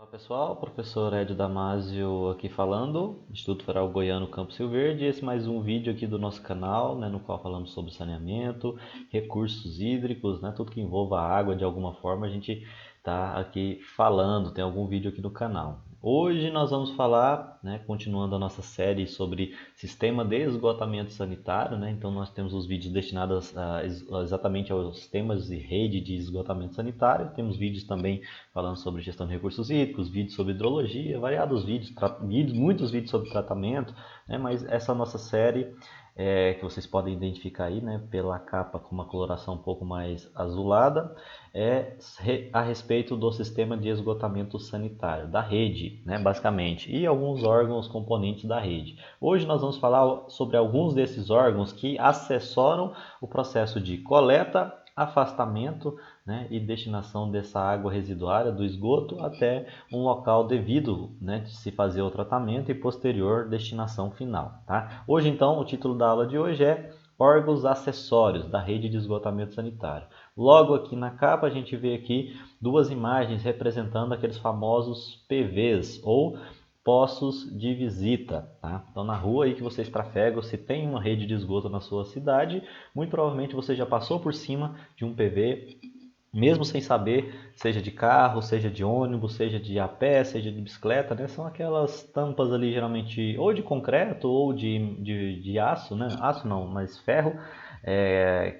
Olá pessoal, professor Edio Damasio aqui falando, Instituto Federal Goiano Campus Rio Verde. Esse é mais um vídeo aqui do nosso canal, no qual falamos sobre saneamento, recursos hídricos, tudo que envolva água de alguma forma a gente está aqui falando, tem algum vídeo aqui no canal. Hoje nós vamos falar, continuando a nossa série sobre sistema de esgotamento sanitário, então nós temos os vídeos destinados exatamente aos sistemas de rede de esgotamento sanitário, temos vídeos também falando sobre gestão de recursos hídricos, vídeos sobre hidrologia, variados vídeos, muitos vídeos sobre tratamento, mas essa nossa série, que vocês podem identificar aí, pela capa com uma coloração um pouco mais azulada, é a respeito do sistema de esgotamento sanitário, da rede, basicamente, e alguns órgãos componentes da rede. Hoje nós vamos falar sobre alguns desses órgãos que assessoram o processo de coleta, afastamento, e destinação dessa água residuária do esgoto até um local devido, de se fazer o tratamento e posterior destinação final. Tá? Hoje então o título da aula de hoje é órgãos acessórios da rede de esgotamento sanitário. Logo aqui na capa a gente vê aqui duas imagens representando aqueles famosos PVs ou postos de visita, tá? Então na rua aí que vocês trafegam, se tem uma rede de esgoto na sua cidade, muito provavelmente você já passou por cima de um PV, mesmo sem saber, seja de carro, seja de ônibus, seja de a pé, seja de bicicleta, São aquelas tampas ali geralmente ou de concreto ou de aço, Aço não, mas ferro,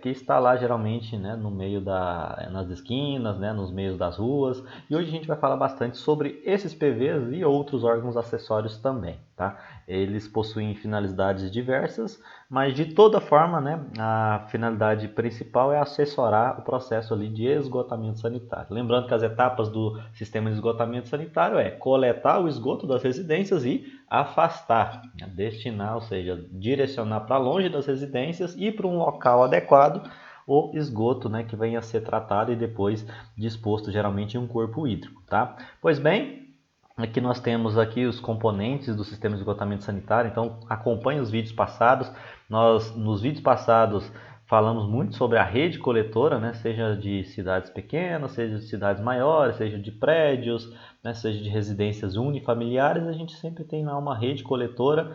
que está lá geralmente, no meio nas esquinas, nos meios das ruas. E hoje a gente vai falar bastante sobre esses PVs e outros órgãos acessórios também, tá? Eles possuem finalidades diversas, mas de toda forma, a finalidade principal é assessorar o processo ali de esgotamento sanitário. Lembrando que as etapas do sistema de esgotamento sanitário é coletar o esgoto das residências e afastar, destinar, ou seja, direcionar para longe das residências e para um local adequado o esgoto, que venha a ser tratado e depois disposto geralmente em um corpo hídrico, tá? Pois bem, aqui nós temos aqui os componentes do sistema de esgotamento sanitário, então acompanhe os vídeos passados. Nós, nos vídeos passados, falamos muito sobre a rede coletora, seja de cidades pequenas, seja de cidades maiores, seja de prédios, seja de residências unifamiliares. A gente sempre tem lá uma rede coletora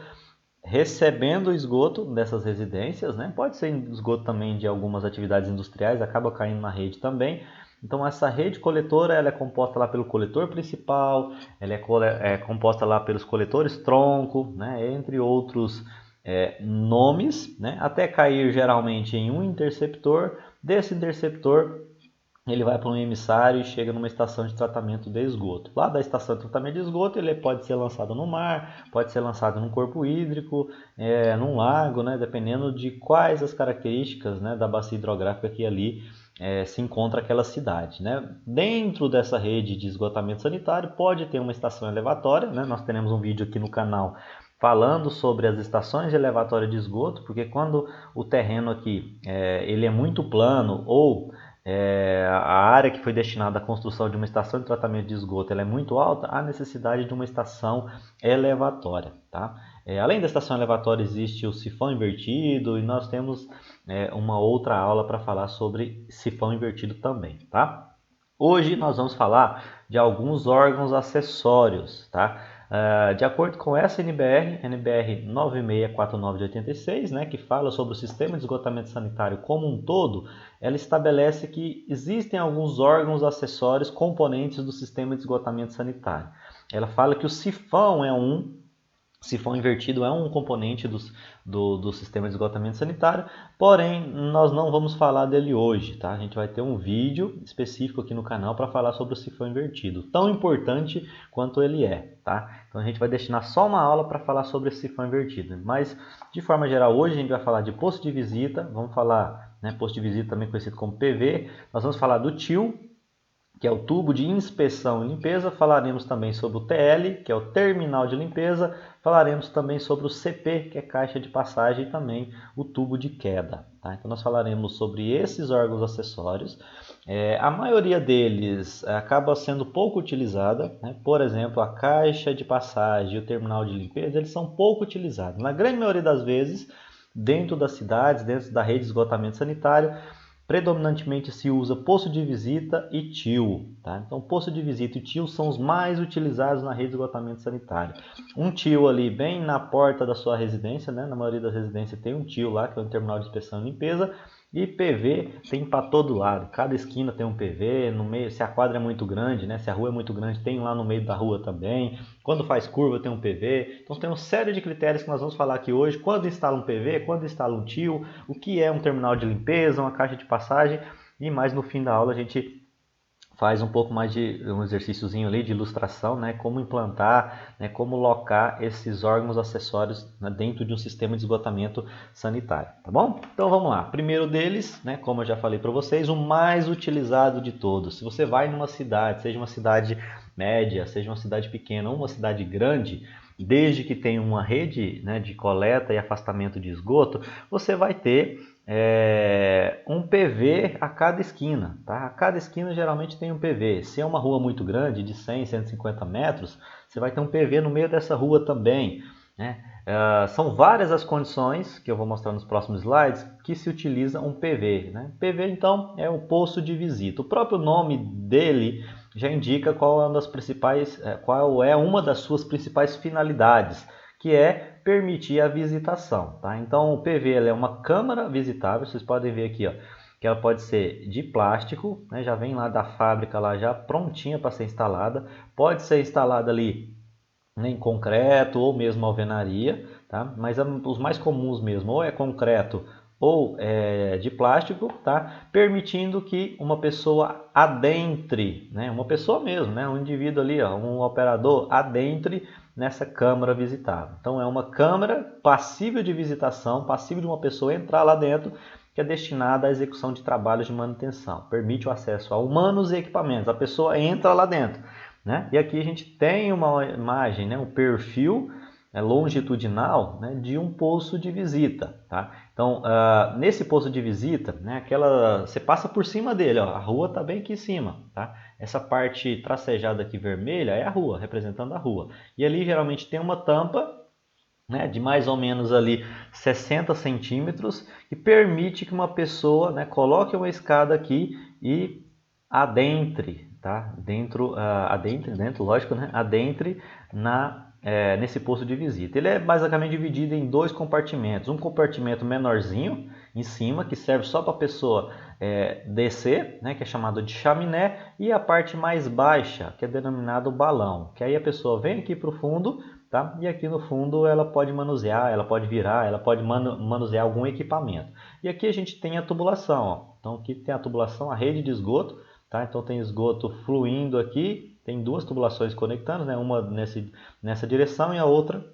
recebendo o esgoto dessas residências, Pode ser esgoto também de algumas atividades industriais, acaba caindo na rede também. Então essa rede coletora ela é composta lá pelo coletor principal, ela é composta lá pelos coletores tronco, entre outros nomes, até cair geralmente em um interceptor. Desse interceptor ele vai para um emissário e chega numa estação de tratamento de esgoto. Lá da estação de tratamento de esgoto ele pode ser lançado no mar, pode ser lançado num corpo hídrico, num lago, dependendo de quais as características da bacia hidrográfica que ali se encontra aquela cidade. Dentro dessa rede de esgotamento sanitário pode ter uma estação elevatória, nós teremos um vídeo aqui no canal falando sobre as estações de elevatória de esgoto, porque quando o terreno aqui ele é muito plano ou a área que foi destinada à construção de uma estação de tratamento de esgoto ela é muito alta, há necessidade de uma estação elevatória. Tá? Além da estação elevatória existe o sifão invertido e nós temos uma outra aula para falar sobre sifão invertido também. Tá? Hoje nós vamos falar de alguns órgãos acessórios. Tá? De acordo com essa NBR 9649 de 86, que fala sobre o sistema de esgotamento sanitário como um todo, ela estabelece que existem alguns órgãos acessórios componentes do sistema de esgotamento sanitário. Ela fala que o sifão sifão invertido é um componente do sistema de esgotamento sanitário, porém nós não vamos falar dele hoje, tá? A gente vai ter um vídeo específico aqui no canal para falar sobre o sifão invertido, tão importante quanto ele é, tá? Então a gente vai destinar só uma aula para falar sobre esse sifão invertido, mas de forma geral hoje a gente vai falar de posto de visita, vamos falar, posto de visita também conhecido como PV, nós vamos falar do TIL, que é o tubo de inspeção e limpeza, falaremos também sobre o TL, que é o terminal de limpeza, falaremos também sobre o CP, que é caixa de passagem, e também o tubo de queda. Tá? Então nós falaremos sobre esses órgãos acessórios. A maioria deles acaba sendo pouco utilizada, por exemplo, a caixa de passagem e o terminal de limpeza, eles são pouco utilizados. Na grande maioria das vezes, dentro das cidades, dentro da rede de esgotamento sanitário, predominantemente se usa posto de visita e tio, tá? Então, posto de visita e tio são os mais utilizados na rede de esgotamento sanitário. Um tio ali bem na porta da sua residência, né? Na maioria das residências tem um tio lá, que é o terminal de inspeção e limpeza, e PV tem para todo lado, cada esquina tem um PV, no meio, se a quadra é muito grande, né? Se a rua é muito grande, tem lá no meio da rua também. Quando faz curva tem um PV. Então tem uma série de critérios que nós vamos falar aqui hoje. Quando instala um PV, quando instala um tio, o que é um terminal de limpeza, uma caixa de passagem, e mais no fim da aula a gente faz um pouco mais de um exercíciozinho ali de ilustração, né? Como implantar, né? Como locar esses órgãos acessórios, né? Dentro de um sistema de esgotamento sanitário, tá bom? Então vamos lá. Primeiro deles, né? Como eu já falei para vocês, o mais utilizado de todos. Se você vai numa cidade, seja uma cidade média, seja uma cidade pequena ou uma cidade grande, desde que tenha uma rede, né, de coleta e afastamento de esgoto, você vai ter um PV a cada esquina, tá? A cada esquina geralmente tem um PV. Se é uma rua muito grande, de 100, 150 metros, você vai ter um PV no meio dessa rua também, né? São várias as condições, que eu vou mostrar nos próximos slides, que se utiliza um PV, né? PV, então, é o posto de visita. O próprio nome dele já indica qual é uma das suas principais finalidades, que é permitir a visitação, tá? Então o PV é uma câmara visitável, vocês podem ver aqui, ó, que ela pode ser de plástico, né? Já vem lá da fábrica lá já prontinha para ser instalada, pode ser instalada ali, né, em concreto ou mesmo alvenaria, tá? Mas os mais comuns mesmo ou é concreto ou de plástico, tá? Permitindo que uma pessoa adentre, né? Uma pessoa mesmo, né? Um indivíduo ali, ó, um operador adentre nessa câmara visitável. Então é uma câmara passível de visitação, passível de uma pessoa entrar lá dentro, que é destinada à execução de trabalhos de manutenção. Permite o acesso a humanos e equipamentos. A pessoa entra lá dentro, né? E aqui a gente tem uma imagem, né? Um perfil longitudinal, né, de um posto de visita, tá? Então, nesse posto de visita, né, você passa por cima dele, ó, a rua está bem aqui em cima, tá? Essa parte tracejada aqui vermelha é a rua, representando a rua. E ali geralmente tem uma tampa, né, de mais ou menos ali 60 centímetros, que permite que uma pessoa, né, coloque uma escada aqui e adentre, tá? Dentro, lógico, né? Adentre nesse posto de visita. Ele é basicamente dividido em dois compartimentos. Um compartimento menorzinho em cima, que serve só para a pessoa descer, né, que é chamado de chaminé, e a parte mais baixa, que é denominado balão, que aí a pessoa vem aqui para o fundo, tá? E aqui no fundo ela pode manusear, ela pode virar, ela pode manusear algum equipamento. E aqui a gente tem a tubulação, ó. Então aqui tem a tubulação, a rede de esgoto, tá? Então tem esgoto fluindo aqui, tem duas tubulações conectando, né? Uma nessa direção e a outra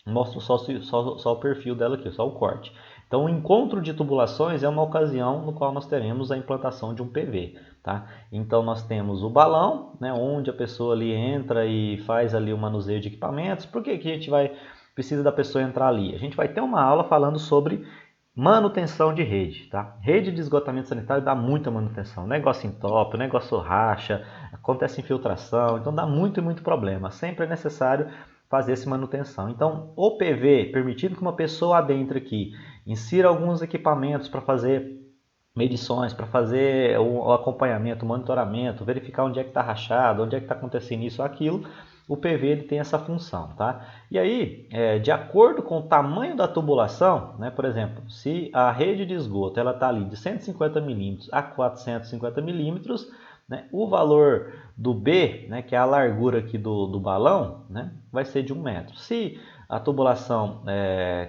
mostra só o perfil dela aqui, só o corte. Então o encontro de tubulações é uma ocasião no qual nós teremos a implantação de um PV, tá? Então nós temos o balão, né, onde a pessoa ali entra e faz ali o manuseio de equipamentos. Por que a gente precisa da pessoa entrar ali? A gente vai ter uma aula falando sobre manutenção de rede, tá? Rede de esgotamento sanitário dá muita manutenção. O negócio entope, o negócio racha, acontece infiltração, então dá muito problema. Sempre é necessário fazer essa manutenção. Então, o PV, permitindo que uma pessoa adentre aqui, insira alguns equipamentos para fazer medições, para fazer o acompanhamento, o monitoramento, verificar onde é que está rachado, onde é que está acontecendo isso ou aquilo, o PV ele tem essa função, tá? E aí, de acordo com o tamanho da tubulação, né, por exemplo, se a rede de esgoto ela está ali de 150 milímetros a 450 milímetros, né, o valor do B, né, que é a largura aqui do balão, né, vai ser de 1 metro. Se a tubulação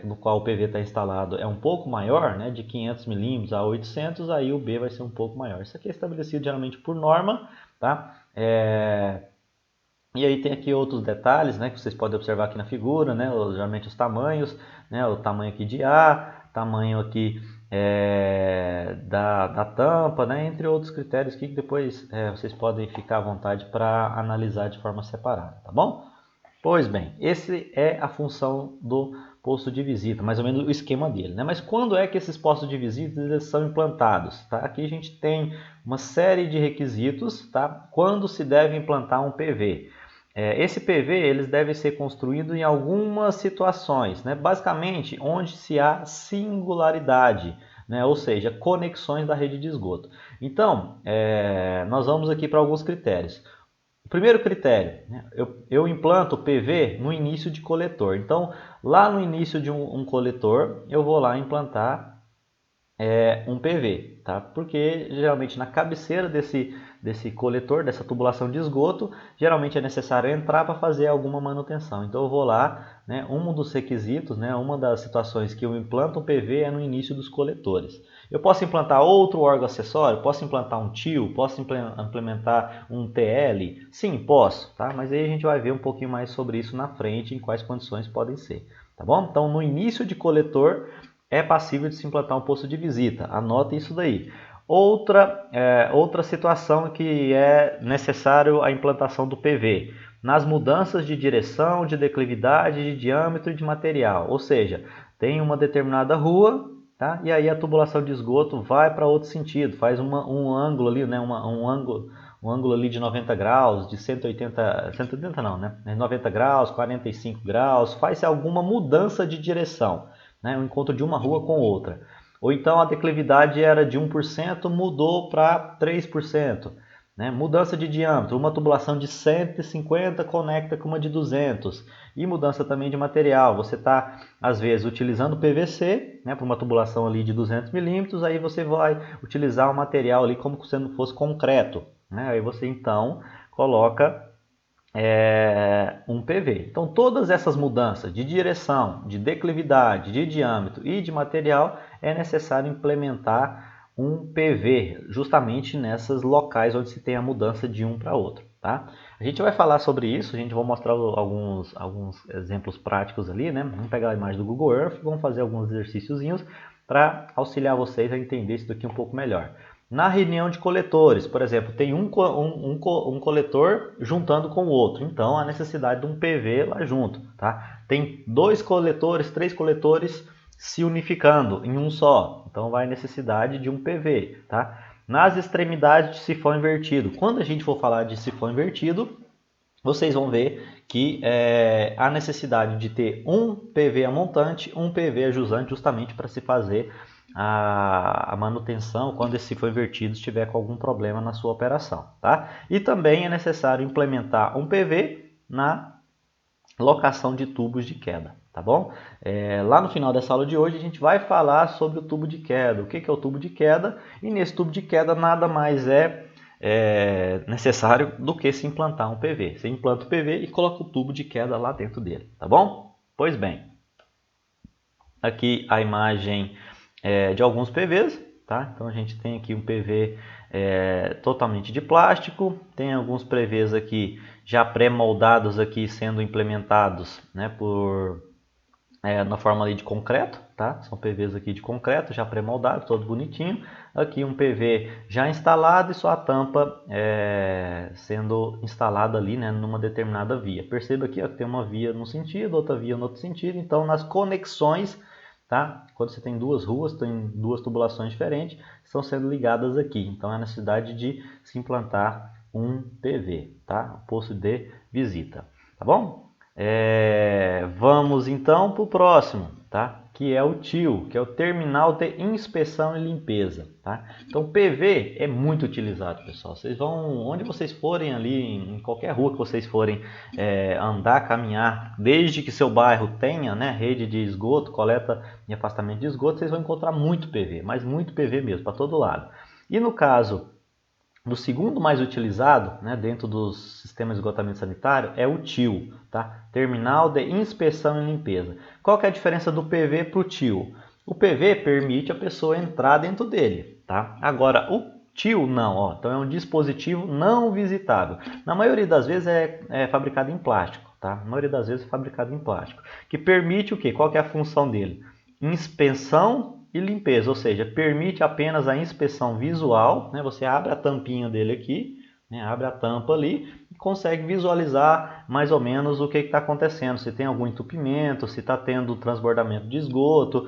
no qual o PV está instalado é um pouco maior, né, de 500 milímetros a 800, aí o B vai ser um pouco maior. Isso aqui é estabelecido geralmente por norma, tá? E aí tem aqui outros detalhes, né, que vocês podem observar aqui na figura, né, geralmente os tamanhos, né, o tamanho aqui de A, tamanho aqui da tampa, né, entre outros critérios que depois vocês podem ficar à vontade para analisar de forma separada, tá bom? Pois bem, esse é a função do posto de visita, mais ou menos o esquema dele, né? Mas quando é que esses postos de visita eles são implantados? Tá? Aqui a gente tem uma série de requisitos, tá? Quando se deve implantar um PV. Esse PV eles deve ser construído em algumas situações, né? Basicamente onde se há singularidade né? Ou seja, conexões da rede de esgoto. Então, nós vamos aqui para alguns critérios. O primeiro critério, né? Eu implanto PV no início de coletor. Então, lá no início de um coletor, eu vou lá implantar um PV, tá? Porque geralmente na cabeceira desse coletor, dessa tubulação de esgoto, geralmente é necessário entrar para fazer alguma manutenção. Então eu vou lá, né? Um dos requisitos, né? Uma das situações que eu implanto um PV é no início dos coletores. Eu posso implantar outro órgão acessório? Posso implantar um TIL? Posso implementar um TL? Sim, posso, tá? Mas aí a gente vai ver um pouquinho mais sobre isso na frente, em quais condições podem ser, tá bom? Então no início de coletor é passível de se implantar um posto de visita. Anote isso daí. Outra situação que é necessário a implantação do PV. Nas mudanças de direção, de declividade, de diâmetro e de material. Ou seja, tem uma determinada rua, tá? E aí a tubulação de esgoto vai para outro sentido. Faz um ângulo ali, né? Um ângulo ali de 90 graus, de 180 não, né? 90 graus, 45 graus. Faz-se alguma mudança de direção, né? O encontro de uma rua com outra. Ou então a declividade era de 1%, mudou para 3%. Né? Mudança de diâmetro, uma tubulação de 150 conecta com uma de 200. E mudança também de material, você está às vezes utilizando PVC, né, para uma tubulação ali de 200 milímetros, aí você vai utilizar o material ali como se não fosse concreto. Né? Aí você então coloca um PV. Então todas essas mudanças de direção, de declividade, de diâmetro e de material é necessário implementar um PV justamente nessas locais onde se tem a mudança de um para outro, tá? A gente vai falar sobre isso, a gente vai mostrar alguns exemplos práticos ali, né? Vamos pegar a imagem do Google Earth e vamos fazer alguns exercíciozinhos para auxiliar vocês a entender isso daqui um pouco melhor. Na reunião de coletores, por exemplo, tem um coletor juntando com o outro, então há necessidade de um PV lá junto, tá? Tem 2 coletores, 3 coletores se unificando em um só, então vai necessidade de um PV, tá? Nas extremidades de sifão invertido, quando a gente for falar de sifão invertido, vocês vão ver que há necessidade de ter um PV a montante, um PV a jusante, justamente para se fazer a manutenção quando esse sifão invertido estiver com algum problema na sua operação, tá? E também é necessário implementar um PV na locação de tubos de queda, tá bom? Lá no final dessa aula de hoje a gente vai falar sobre o tubo de queda, o que é o tubo de queda, e nesse tubo de queda nada mais é necessário do que se implantar um PV. Você implanta o PV e coloca o tubo de queda lá dentro dele, tá bom? Pois bem, aqui a imagem de alguns PVs, tá? Então a gente tem aqui um PV totalmente de plástico, tem alguns PVs aqui já pré-moldados aqui sendo implementados, né, na forma ali de concreto, tá? São PVs aqui de concreto já pré-moldado, todo bonitinho. Aqui um PV já instalado e só a tampa sendo instalada ali, né, numa determinada via. Perceba aqui, ó, que tem uma via num sentido, outra via no outro sentido. Então nas conexões, tá? Quando você tem 2 ruas, tem 2 tubulações diferentes, estão sendo ligadas aqui. Então é a necessidade de se implantar um PV, tá? Um posto de visita, tá bom? Vamos então para o próximo, tá? Que é o TIL, que é o Terminal de Inspeção e Limpeza, tá? Então PV é muito utilizado, pessoal. Vocês vão, onde vocês forem ali, em qualquer rua que vocês forem andar, caminhar, desde que seu bairro tenha, né, rede de esgoto, coleta e afastamento de esgoto, vocês vão encontrar muito PV, mas muito PV mesmo, para todo lado. E no caso do segundo mais utilizado, né, dentro dos sistemas de esgotamento sanitário, é o TIL, tá? Terminal de Inspeção e Limpeza. Qual que é a diferença do PV para o TIL? O PV permite a pessoa entrar dentro dele, tá? Agora, o TIL não, ó, então é um dispositivo não visitável. Na maioria das vezes é fabricado em plástico, tá? Na maioria das vezes é fabricado em plástico, que permite o quê? Qual que é a função dele? Inspeção e limpeza, ou seja, permite apenas a inspeção visual, né? Você abre a tampinha dele aqui, né? Abre a tampa ali e consegue visualizar mais ou menos o que está acontecendo, se tem algum entupimento, se está tendo transbordamento de esgoto,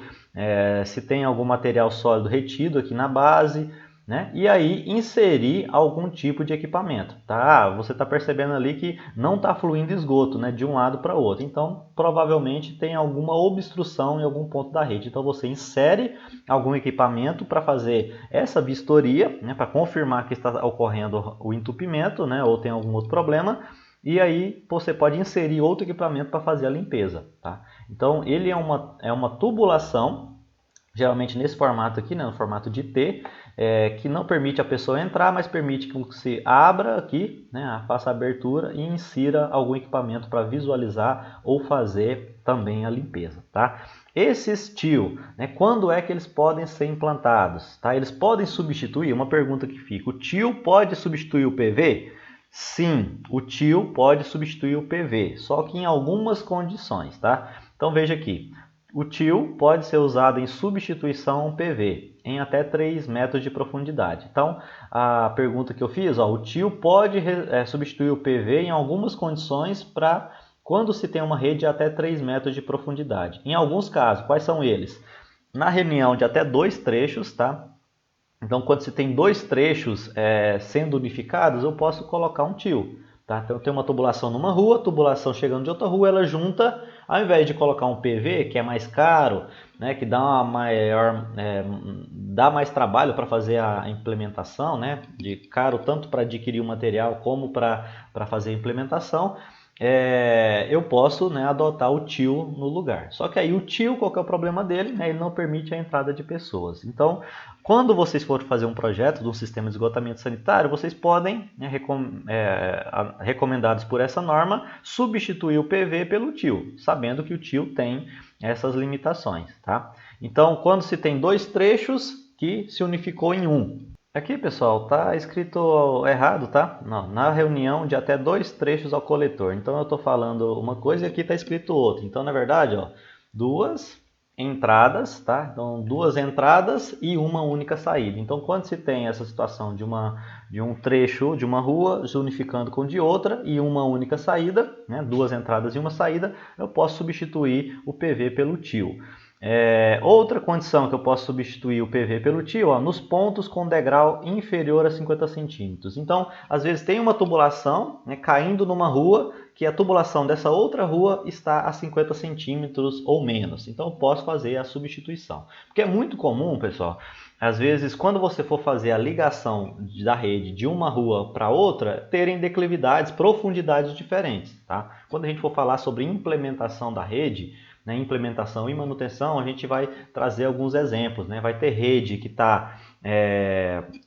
se tem algum material sólido retido aqui na base, né? E aí inserir algum tipo de equipamento, tá? Você está percebendo ali que não está fluindo esgoto, né, de um lado para o outro. Então, provavelmente tem alguma obstrução em algum ponto da rede. Então, você insere algum equipamento para fazer essa vistoria, né, para confirmar que está ocorrendo o entupimento, né, ou tem algum outro problema. E aí você pode inserir outro equipamento para fazer a limpeza, tá? Então, ele é uma tubulação, geralmente nesse formato aqui, né, no formato de T, que não permite a pessoa entrar, mas permite que você abra aqui, né, faça a abertura e insira algum equipamento para visualizar ou fazer também a limpeza, tá? Esses TIL, né, quando é que eles podem ser implantados? Tá? Eles podem substituir, uma pergunta que fica, o TIL pode substituir o PV? Sim, o TIL pode substituir o PV, só que em algumas condições, tá? Então veja aqui, o TIL pode ser usado em substituição ao PV, em até 3 metros de profundidade. Então, a pergunta que eu fiz, ó, o TIL pode substituir o PV em algumas condições para quando se tem uma rede de até 3 metros de profundidade. Em alguns casos, quais são eles? Na reunião de até 2 trechos, tá? Então, quando se tem 2 trechos sendo unificados, eu posso colocar um TIL. Tá? Então, eu tenho uma tubulação numa rua, tubulação chegando de outra rua, ela junta, ao invés de colocar um PV, que é mais caro, né, que dá mais trabalho para fazer a implementação, né, de caro tanto para adquirir o material como para fazer a implementação, eu posso, né, adotar o TIL no lugar. Só que aí o TIL, qual que é o problema dele? Ele não permite a entrada de pessoas. Então, quando vocês forem fazer um projeto de um sistema de esgotamento sanitário, vocês podem, né, recomendados por essa norma, substituir o PV pelo TIL, sabendo que o TIL tem essas limitações. Tá? Então, quando se tem 2 trechos que se unificou em um. Aqui, pessoal, tá escrito errado, tá? Não, na reunião de até 2 trechos ao coletor. Então, eu estou falando uma coisa e aqui está escrito outra. Então, na verdade, ó, 2 entradas, tá? Então, 2 entradas e uma única saída. Então, quando se tem essa situação de um trecho de uma rua se unificando com de outra e uma única saída, né? 2 entradas e uma saída, eu posso substituir o PV pelo TIL. Outra condição que eu posso substituir o PV pelo TIL, ó, nos pontos com degrau inferior a 50 centímetros. Então, às vezes tem uma tubulação, né, caindo numa rua, que a tubulação dessa outra rua está a 50 centímetros ou menos. Então, eu posso fazer a substituição. Porque é muito comum, pessoal, às vezes, quando você for fazer a ligação da rede de uma rua para outra, terem declividades, profundidades diferentes. Tá? Quando a gente for falar sobre implementação da rede, né, implementação e manutenção, a gente vai trazer alguns exemplos. Né? Vai ter rede que está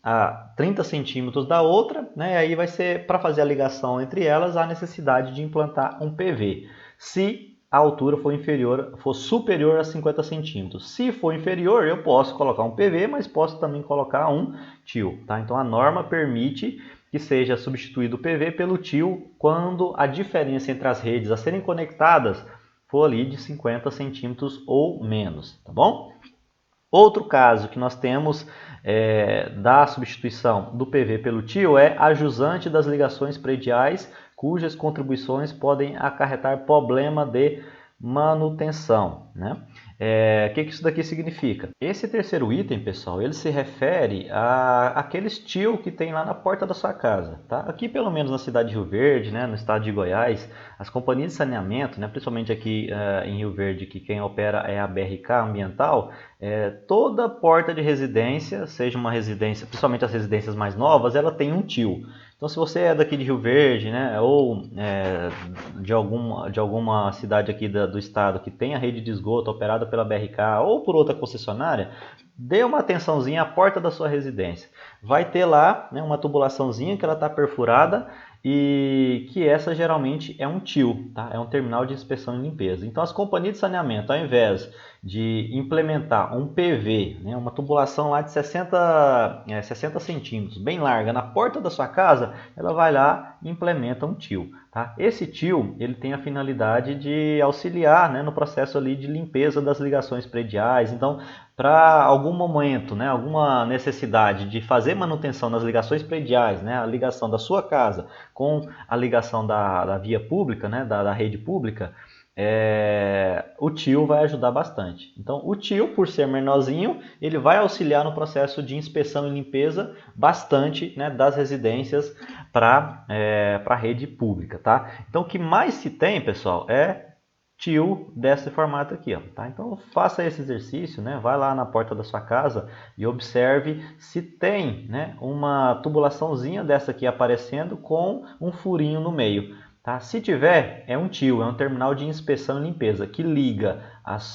a 30 centímetros da outra, né? Aí vai ser, para fazer a ligação entre elas, a necessidade de implantar um PV. Se a altura for superior a 50 centímetros. Se for inferior, eu posso colocar um PV, mas posso também colocar um TIL. Tá? Então a norma permite que seja substituído o PV pelo TIL quando a diferença entre as redes a serem conectadas for ali de 50 centímetros ou menos, tá bom? Outro caso que nós temos da substituição do PV pelo TIL é a jusante das ligações prediais, cujas contribuições podem acarretar problema de manutenção. Né? O que isso daqui significa? Esse terceiro item, pessoal, ele se refere àqueles TIL que tem lá na porta da sua casa. Tá? Aqui, pelo menos na cidade de Rio Verde, né, no estado de Goiás, as companhias de saneamento, né, principalmente aqui em Rio Verde, que quem opera é a BRK Ambiental, toda porta de residência, seja uma residência, principalmente as residências mais novas, ela tem um TIL. Então, se você é daqui de Rio Verde, né, ou de alguma cidade aqui do estado que tem a rede de esgoto operada pela BRK ou por outra concessionária, dê uma atençãozinha à porta da sua residência. Vai ter lá, né, uma tubulaçãozinha que ela está perfurada e que essa geralmente é um TIL, tá? É um terminal de inspeção e limpeza. Então, as companhias de saneamento, ao invés de implementar um PV, né, uma tubulação lá de 60 centímetros, bem larga, na porta da sua casa, ela vai lá e implementa um TIL. Tá? Esse TIL ele tem a finalidade de auxiliar, né, no processo ali de limpeza das ligações prediais. Então, para algum momento, né, alguma necessidade de fazer manutenção nas ligações prediais, né, a ligação da sua casa com a ligação da via pública, né, da rede pública, o tio vai ajudar bastante. Então, o tio, por ser menorzinho, ele vai auxiliar no processo de inspeção e limpeza bastante, né, das residências para a rede pública, tá? Então, o que mais se tem, pessoal, é tio desse formato aqui, ó, tá? Então, faça esse exercício, né? Vai lá na porta da sua casa e observe se tem, né, uma tubulaçãozinha dessa aqui aparecendo com um furinho no meio. Tá? Se tiver, é um tio, é um terminal de inspeção e limpeza que liga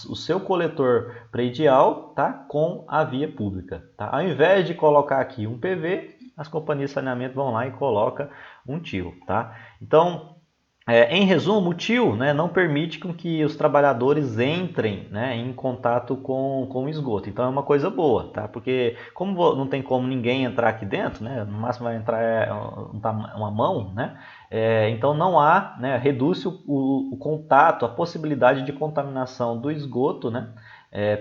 o seu coletor predial, tá, com a via pública. Tá? Ao invés de colocar aqui um PV, as companhias de saneamento vão lá e colocam um tio. Tá? Então, em resumo, o tio, né, não permite com que os trabalhadores entrem, né, em contato com o esgoto. Então é uma coisa boa, tá? Porque como não tem como ninguém entrar aqui dentro, né, no máximo vai entrar uma mão, né, então não há, né, reduz o contato, a possibilidade de contaminação do esgoto, né,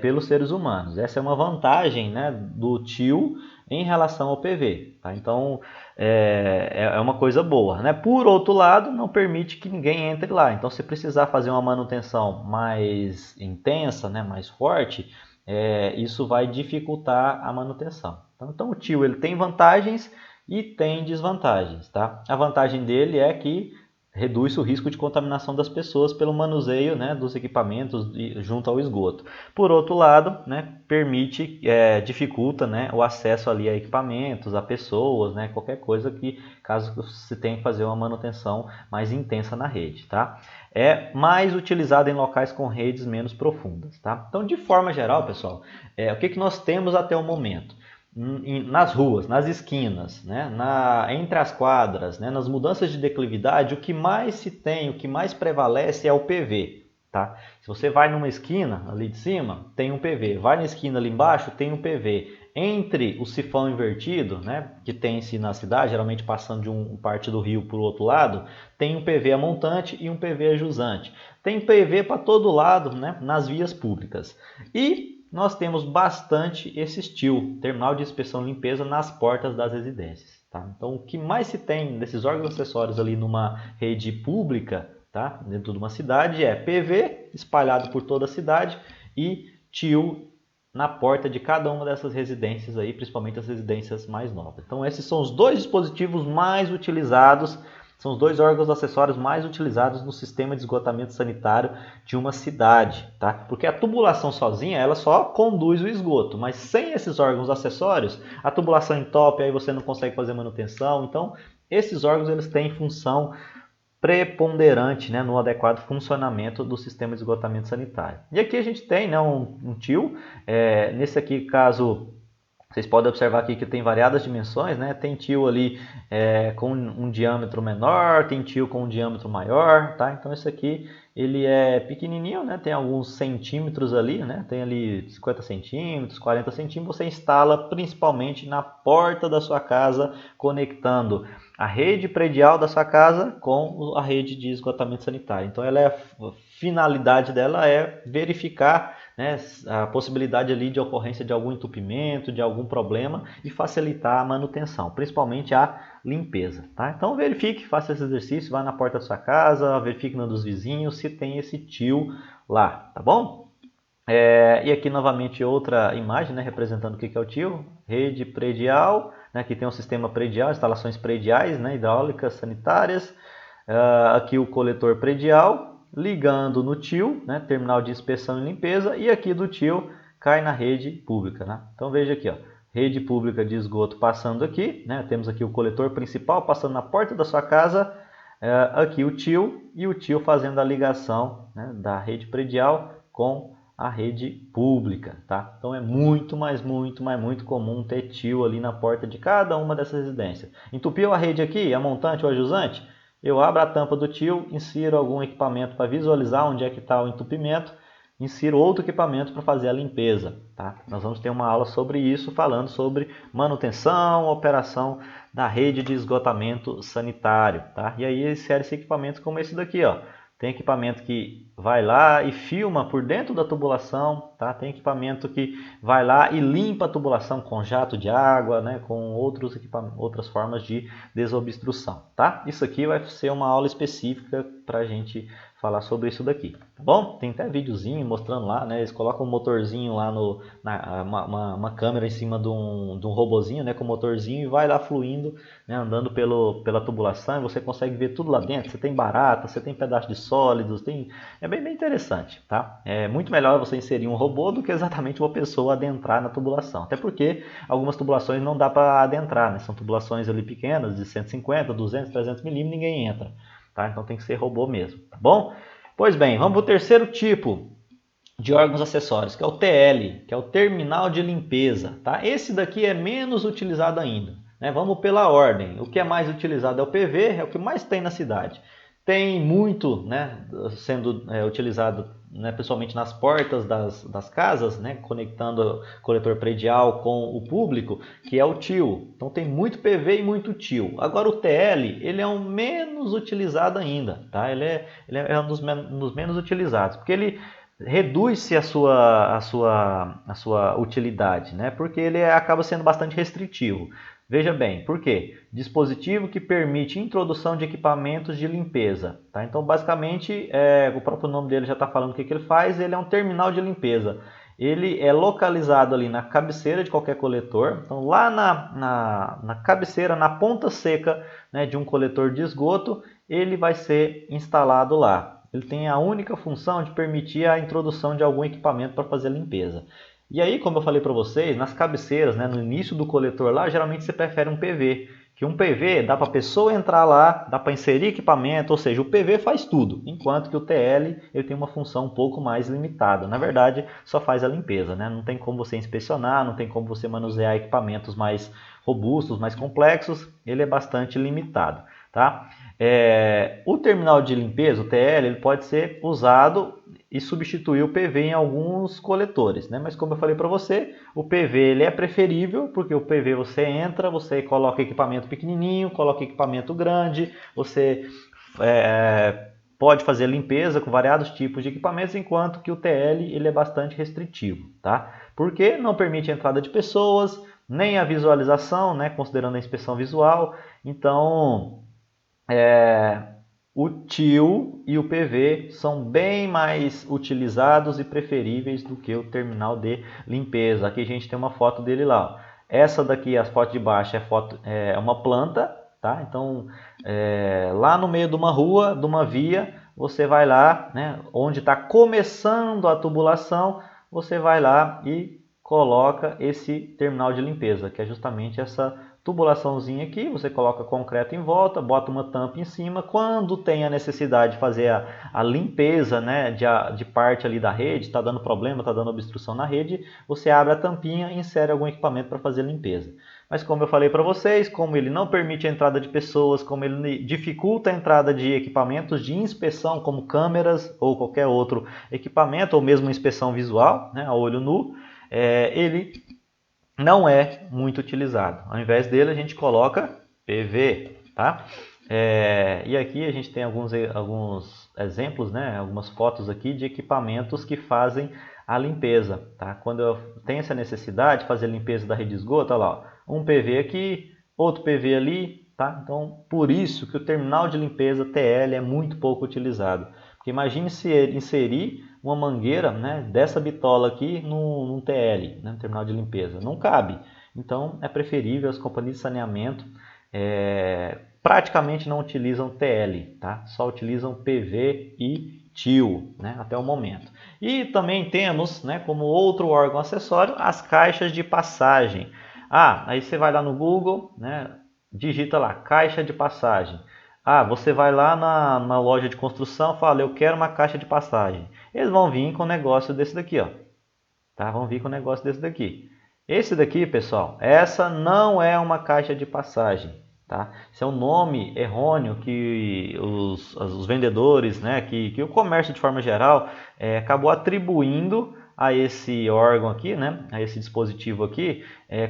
pelos seres humanos. Essa é uma vantagem, né, do tio em relação ao PV. Tá? Então é uma coisa boa. Né? Por outro lado, não permite que ninguém entre lá. Então, se precisar fazer uma manutenção mais intensa, né, mais forte, isso vai dificultar a manutenção. Então o tio ele tem vantagens e tem desvantagens. Tá? A vantagem dele é que reduz o risco de contaminação das pessoas pelo manuseio, né, dos equipamentos junto ao esgoto. Por outro lado, né, permite, dificulta, né, o acesso ali a equipamentos, a pessoas, né, qualquer coisa que caso você tenha que fazer uma manutenção mais intensa na rede. Tá? É mais utilizado em locais com redes menos profundas. Tá? Então, de forma geral, pessoal, o que nós temos até o momento? Nas ruas, nas esquinas, né, entre as quadras, né, nas mudanças de declividade, o que mais se tem, o que mais prevalece é o PV. Tá? Se você vai numa esquina ali de cima, tem um PV. Vai na esquina ali embaixo, tem um PV. Entre o sifão invertido, né, que tem-se na cidade, geralmente passando de uma parte do rio para o outro lado, tem um PV a montante e um PV a jusante. Tem PV para todo lado, né, nas vias públicas. E nós temos bastante esse TIL, Terminal de Inspeção e Limpeza, nas portas das residências. Tá? Então, o que mais se tem desses órgãos acessórios ali numa rede pública, tá, dentro de uma cidade, é PV espalhado por toda a cidade e TIL na porta de cada uma dessas residências aí, principalmente as residências mais novas. Então, esses são os dois dispositivos mais utilizados. São os dois órgãos acessórios mais utilizados no sistema de esgotamento sanitário de uma cidade, tá? Porque a tubulação sozinha, ela só conduz o esgoto, mas sem esses órgãos acessórios, a tubulação entope, aí você não consegue fazer manutenção. Então, esses órgãos eles têm função preponderante, né, no adequado funcionamento do sistema de esgotamento sanitário. E aqui a gente tem, né, um TIL, nesse aqui caso vocês podem observar aqui que tem variadas dimensões, né? Tem tio ali com um diâmetro menor, tem tio com um diâmetro maior, tá? Então esse aqui ele é pequenininho, né? Tem alguns centímetros ali, né? Tem ali 50 centímetros, 40 centímetros. Você instala principalmente na porta da sua casa, conectando a rede predial da sua casa com a rede de esgotamento sanitário. Então a finalidade dela é verificar, né, a possibilidade ali de ocorrência de algum entupimento, de algum problema e facilitar a manutenção, principalmente a limpeza. Tá? Então verifique, faça esse exercício, vá na porta da sua casa, verifique na dos vizinhos se tem esse tio lá, tá bom? E aqui novamente outra imagem, né, representando o que é o tio, rede predial, né, aqui tem um sistema predial, instalações prediais, né, hidráulicas, sanitárias, aqui o coletor predial, ligando no tio, né, terminal de inspeção e limpeza, e aqui do tio cai na rede pública. Né? Então veja aqui, ó, rede pública de esgoto passando aqui, né, temos aqui o coletor principal passando na porta da sua casa, aqui o tio e o tio fazendo a ligação, né, da rede predial com a rede pública. Tá? Então é muito comum ter tio ali na porta de cada uma dessas residências. Entupiu a rede aqui, a montante ou a jusante? Eu abro a tampa do tio, insiro algum equipamento para visualizar onde é que está o entupimento, insiro outro equipamento para fazer a limpeza. Tá? Nós vamos ter uma aula sobre isso, falando sobre manutenção, operação da rede de esgotamento sanitário. Tá? E aí insere-se equipamentos como esse daqui. Ó. Tem equipamento que vai lá e filma por dentro da tubulação, tá? Tem equipamento que vai lá e limpa a tubulação com jato de água, né? Com outras formas de desobstrução, tá? Isso aqui vai ser uma aula específica para a gente falar sobre isso daqui, tá bom? Tem até videozinho mostrando lá, né? Eles colocam um motorzinho lá uma câmera em cima de um robozinho, né? Com motorzinho e vai lá fluindo, né? Andando pela tubulação e você consegue ver tudo lá dentro. Você tem barata, você tem pedaço de sólidos, é bem interessante, tá? É muito melhor você inserir um robô do que exatamente uma pessoa adentrar na tubulação, até porque algumas tubulações não dá para adentrar, né? São tubulações ali pequenas de 150, 200, 300 milímetros, ninguém entra. Tá? Então tem que ser robô mesmo, tá bom? Pois bem, vamos para o terceiro tipo de órgãos acessórios, que é o TL, que é o terminal de limpeza. Tá? Esse daqui é menos utilizado ainda, né? Vamos pela ordem. O que é mais utilizado é o PV, é o que mais tem na cidade. Tem muito, né, sendo utilizado, né, principalmente nas portas das casas, né, conectando o coletor predial com o público, que é o TIL. Então tem muito PV e muito TIL. Agora o TL, ele é o menos utilizado ainda, tá? Ele é um dos menos utilizados, porque ele reduz-se a sua utilidade, né? Porque ele acaba sendo bastante restritivo. Veja bem, por quê? Dispositivo que permite introdução de equipamentos de limpeza. Tá? Então, basicamente, o próprio nome dele já está falando o que ele faz, ele é um terminal de limpeza. Ele é localizado ali na cabeceira de qualquer coletor. Então, lá na cabeceira, na ponta seca, né, de um coletor de esgoto, ele vai ser instalado lá. Ele tem a única função de permitir a introdução de algum equipamento para fazer a limpeza. E aí, como eu falei para vocês, nas cabeceiras, né, no início do coletor lá, geralmente você prefere um PV. Que um PV dá para a pessoa entrar lá, dá para inserir equipamento, ou seja, o PV faz tudo, enquanto que o TL ele tem uma função um pouco mais limitada. Na verdade, só faz a limpeza, né? Não tem como você inspecionar, não tem como você manusear equipamentos mais robustos, mais complexos, ele é bastante limitado. Tá? O terminal de limpeza, o TL, ele pode ser usado e substituir o PV em alguns coletores, né? Mas como eu falei para você, o PV ele é preferível, porque o PV você entra, você coloca equipamento pequenininho, coloca equipamento grande, você pode fazer limpeza com variados tipos de equipamentos, enquanto que o TL ele é bastante restritivo, tá? Porque não permite a entrada de pessoas, nem a visualização, né? Considerando a inspeção visual, então o TIL e o PV são bem mais utilizados e preferíveis do que o terminal de limpeza. Aqui a gente tem uma foto dele lá. Ó. Essa daqui, a foto de baixo, é uma planta. Tá? Então, lá no meio de uma rua, de uma via, você vai lá, né, onde está começando a tubulação, você vai lá e coloca esse terminal de limpeza, que é justamente essa tubulaçãozinha aqui, você coloca concreto em volta, bota uma tampa em cima. Quando tem a necessidade de fazer a limpeza, né, de parte ali da rede, está dando problema, está dando obstrução na rede, você abre a tampinha e insere algum equipamento para fazer a limpeza. Mas como eu falei para vocês, como ele não permite a entrada de pessoas, como ele dificulta a entrada de equipamentos de inspeção, como câmeras ou qualquer outro equipamento, ou mesmo inspeção visual, né, a olho nu, ele não é muito utilizado. Ao invés dele, a gente coloca PV, tá? E aqui a gente tem alguns exemplos, né? Algumas fotos aqui de equipamentos que fazem a limpeza, tá? Quando eu tenho essa necessidade de fazer a limpeza da rede de esgoto, olha lá, ó, um PV aqui, outro PV ali, tá? Então, por isso que o terminal de limpeza TL é muito pouco utilizado. Porque imagine se inserir uma mangueira, né, dessa bitola aqui num TL, né, no terminal de limpeza. Não cabe. Então é preferível, as companhias de saneamento praticamente não utilizam TL, tá? Só utilizam PV e TIL, né, até o momento. E também temos, né, como outro órgão acessório, as caixas de passagem. Aí você vai lá no Google, né, digita lá, caixa de passagem. Você vai lá na loja de construção e fala, eu quero uma caixa de passagem. Eles vão vir com um negócio desse daqui, ó. Tá? Vão vir com um negócio desse daqui. Esse daqui, pessoal, essa não é uma caixa de passagem. Tá? Esse é um nome errôneo que os vendedores, né, que o comércio de forma geral acabou atribuindo a esse órgão aqui, né, a esse dispositivo aqui,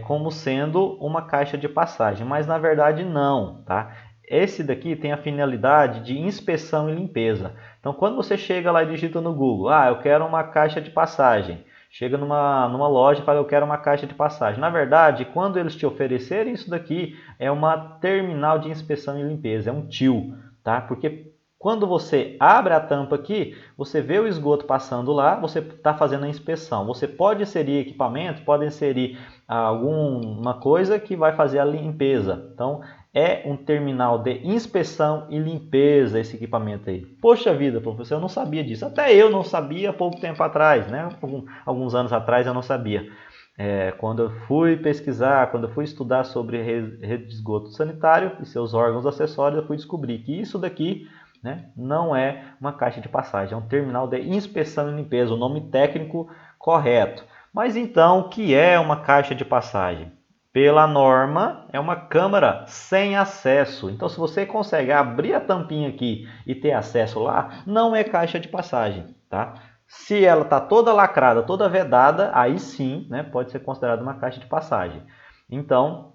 como sendo uma caixa de passagem. Mas na verdade não. Tá? Esse daqui tem a finalidade de inspeção e limpeza. Então, quando você chega lá e digita no Google, eu quero uma caixa de passagem, Chega numa loja e fala, eu quero uma caixa de passagem. Na verdade, quando eles te oferecerem isso daqui, é uma terminal de inspeção e limpeza, é um TIL, tá? Porque quando você abre a tampa aqui, você vê o esgoto passando lá, você está fazendo a inspeção. Você pode inserir equipamento, pode inserir alguma coisa que vai fazer a limpeza. Então, é um terminal de inspeção e limpeza esse equipamento aí. Poxa vida, professor, eu não sabia disso. Até eu não sabia há pouco tempo atrás, né? Alguns anos atrás eu não sabia. Quando eu fui pesquisar, quando eu fui estudar sobre rede de esgoto sanitário e seus órgãos acessórios, eu fui descobrir que isso daqui, né, não é uma caixa de passagem, é um terminal de inspeção e limpeza, o nome técnico correto. Mas então, o que é uma caixa de passagem? Pela norma, é uma câmara sem acesso. Então, se você consegue abrir a tampinha aqui e ter acesso lá, não é caixa de passagem, tá? Se ela está toda lacrada, toda vedada, aí sim, né, pode ser considerada uma caixa de passagem. Então,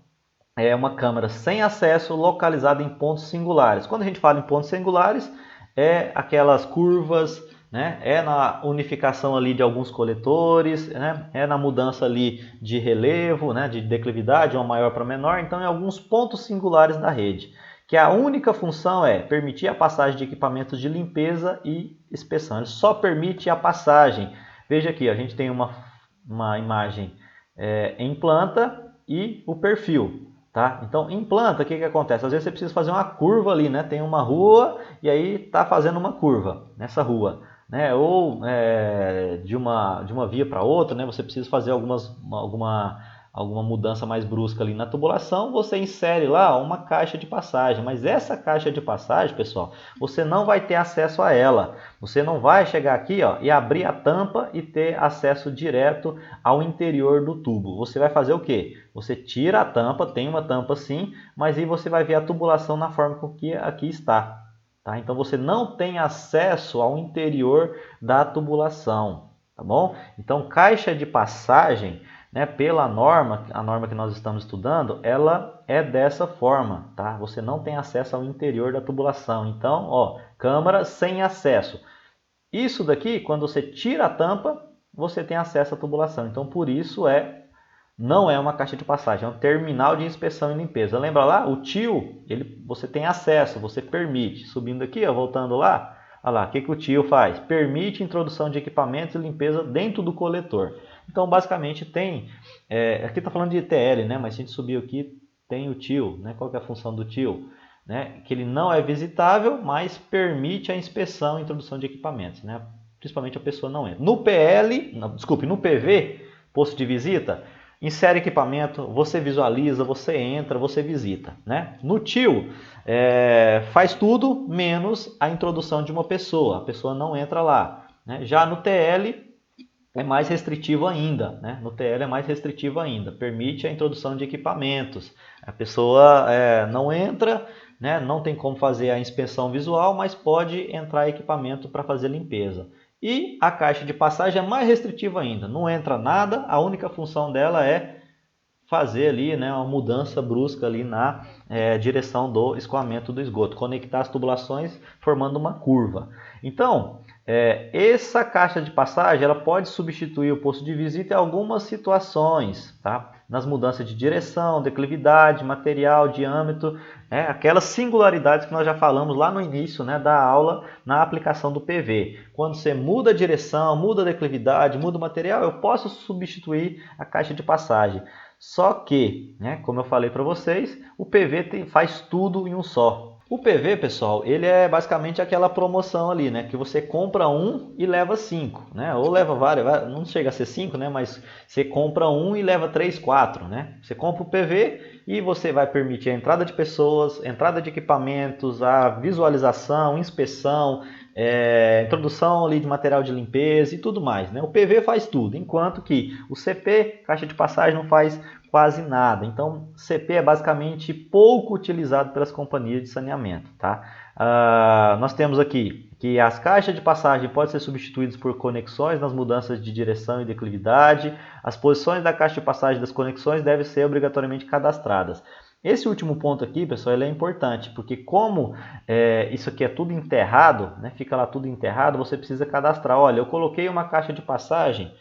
é uma câmara sem acesso localizada em pontos singulares. Quando a gente fala em pontos singulares, é aquelas curvas, né? É na unificação ali de alguns coletores, né? É na mudança ali de relevo, né? De declividade, uma maior para menor. Então, em alguns pontos singulares da rede, que a única função é permitir a passagem de equipamentos de limpeza e inspeção. Ele só permite a passagem. Veja aqui, a gente tem uma imagem em planta e o perfil. Tá? Então, em planta, o que acontece? Às vezes você precisa fazer uma curva ali, né? Tem uma rua e aí está fazendo uma curva nessa rua, né? Ou de uma via para outra, né? Você precisa fazer alguma mudança mais brusca ali na tubulação, você insere lá uma caixa de passagem. Mas essa caixa de passagem, pessoal, você não vai ter acesso a ela. Você não vai chegar aqui, ó, e abrir a tampa e ter acesso direto ao interior do tubo. Você vai fazer o quê? Você tira a tampa, tem uma tampa sim, mas aí você vai ver a tubulação na forma com que aqui está. Tá? Então você não tem acesso ao interior da tubulação. Tá bom? Então caixa de passagem, né, pela norma, a norma que nós estamos estudando, ela é dessa forma, tá? Você não tem acesso ao interior da tubulação. Então, ó, câmara sem acesso. Isso daqui, quando você tira a tampa, você tem acesso à tubulação. Então, por isso não é uma caixa de passagem, é um terminal de inspeção e limpeza. Lembra lá? O TIL, você tem acesso, você permite. Subindo aqui, ó, voltando lá, olha lá, o que o TIL faz? Permite introdução de equipamentos e limpeza dentro do coletor. Então, basicamente, aqui está falando de TL, né? Mas se a gente subir aqui, tem o TIL, né? Qual que é a função do TIL? Né? Que ele não é visitável, mas permite a inspeção e introdução de equipamentos, né? Principalmente a pessoa não entra. No no PV, posto de visita, insere equipamento, você visualiza, você entra, você visita, né? No TIL, faz tudo menos a introdução de uma pessoa. A pessoa não entra lá, né? Já no TL, é mais restritivo ainda, né? No TL é mais restritivo ainda, permite a introdução de equipamentos. A pessoa não entra, né? Não tem como fazer a inspeção visual, mas pode entrar equipamento para fazer limpeza. E a caixa de passagem é mais restritiva ainda, não entra nada, a única função dela é fazer ali, né, uma mudança brusca ali na direção do escoamento do esgoto, conectar as tubulações formando uma curva. Então, essa caixa de passagem ela pode substituir o posto de visita em algumas situações, tá? Nas mudanças de direção, declividade, material, diâmetro, aquelas singularidades que nós já falamos lá no início, né, da aula na aplicação do PV. Quando você muda a direção, muda a declividade, muda o material, eu posso substituir a caixa de passagem. Só que, né, como eu falei para vocês, o PV faz tudo em um só. O PV, pessoal, ele é basicamente aquela promoção ali, né, que você compra um e leva 5, né, ou leva vários, não chega a ser 5, né, mas você compra um e leva 3, 4, né. Você compra o PV e você vai permitir a entrada de pessoas, entrada de equipamentos, a visualização, inspeção, introdução ali de material de limpeza e tudo mais, né? O PV faz tudo, enquanto que o CP, caixa de passagem, não faz quase nada. Então, CP é basicamente pouco utilizado pelas companhias de saneamento, tá? Nós temos aqui que as caixas de passagem podem ser substituídas por conexões nas mudanças de direção e declividade. As posições da caixa de passagem das conexões devem ser obrigatoriamente cadastradas. Esse último ponto aqui, pessoal, ele é importante, porque como isso aqui é tudo enterrado, né, fica lá tudo enterrado, você precisa cadastrar. Olha, eu coloquei uma caixa de passagem